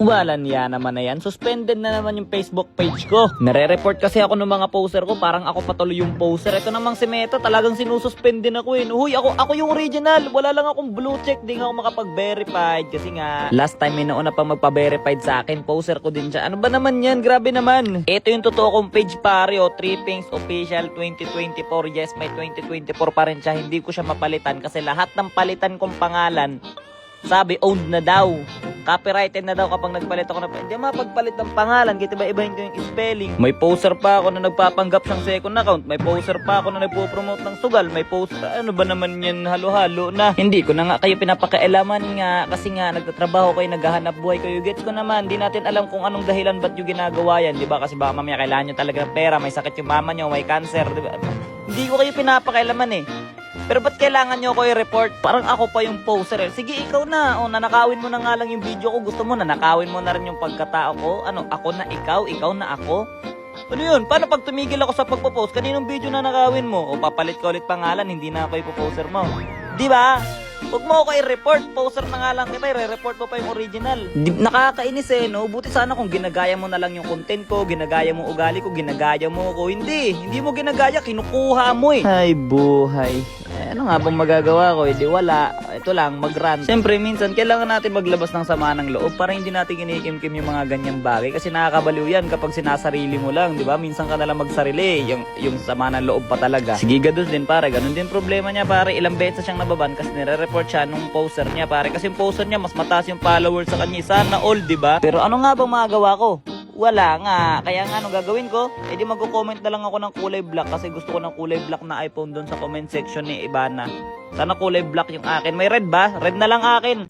Wala niya naman na yan. Suspended na naman yung Facebook page ko. Nare-report kasi ako ng mga poster ko. Parang ako patuloy yung poster. Ito namang si Meta, talagang sinususpend din ako eh. Huy, ako yung original. Wala lang akong blue check. Di nga ako makapag-verified. Kasi nga, last time may nauna pa magpa-verified sa akin. Poster ko din siya. Ano ba naman yan? Grabe naman. Ito yung totoo kong page pare. Trippings Official 2024. Yes, may 2024 pa rin siya. Hindi ko siya mapalitan. Kasi lahat ng palitan kong pangalan, sabi, owned na daw. Copyrighted na daw kapag nagpalit ako na. Hindi mapagpalit ng pangalan. Kaya iba-ibahin ko yung spelling. May poster pa ako na nagpapanggap siyang second account. May poster pa ako na nagpo-promote ng sugal. May poster. Ano ba naman yan? Halo-halo na. Hindi ko na nga kayo pinapakailaman nga. Kasi nga nagtatrabaho kayo, naghahanap buhay kayo. Gets ko naman. Di natin alam kung anong dahilan ba't yung ginagawa yan. Diba? Kasi baka mamaya kailangan nyo talaga ng pera. May sakit yung mama nyo. May cancer. Diba? Hindi ko kayo pinapakailaman eh. Pero ba't kailangan nyo ko i-report? Parang ako pa yung poser eh. Sige, ikaw na. O, nanakawin mo na nga lang yung video ko. Gusto mo, nanakawin mo na rin yung pagkatao ko. Ano, ako na ikaw na ako? Ano yun? Paano pag tumigil ako sa pagpo-post? Kaninong video na nakawin mo? O papalit ka ulit pangalan, hindi na ako ipo-poser mo. Di ba? Huwag mo ako i-report. Poser na nga lang kita. I-report mo pa yung original. Nakakainis eh, no? Buti sana kung ginagaya mo na lang yung content ko, ginagaya mo ugali ko, ginagaya mo ko. Hindi mo ginagaya. Kinukuha mo eh. Ay, buhay. Ano nga bang magagawa ko? Hindi wala. Ito lang, mag-rant. Siyempre, minsan, kailangan natin maglabas ng sama ng loob para hindi natin kinikimkim yung mga ganyang bagay. Kasi nakakabaliw yan kapag sinasarili mo lang, di ba? Minsan ka nalang magsarili. Yung sama ng loob pa talaga. Sige, gados din pare. Ganun din problema niya pare. Ilang beses siyang nababan kasi nire-report siya nung poster niya pare. Kasi yung poster niya, mas mataas yung followers sa kanya. Sana all, di ba? Pero ano nga bang magagawa ko? Wala nga. Kaya nga, anong gagawin ko? Eh di magko-comment na lang ako ng kulay black kasi gusto ko ng kulay black na iPhone doon sa comment section ni Ibana. Sana kulay black yung akin. May red ba? Red na lang akin.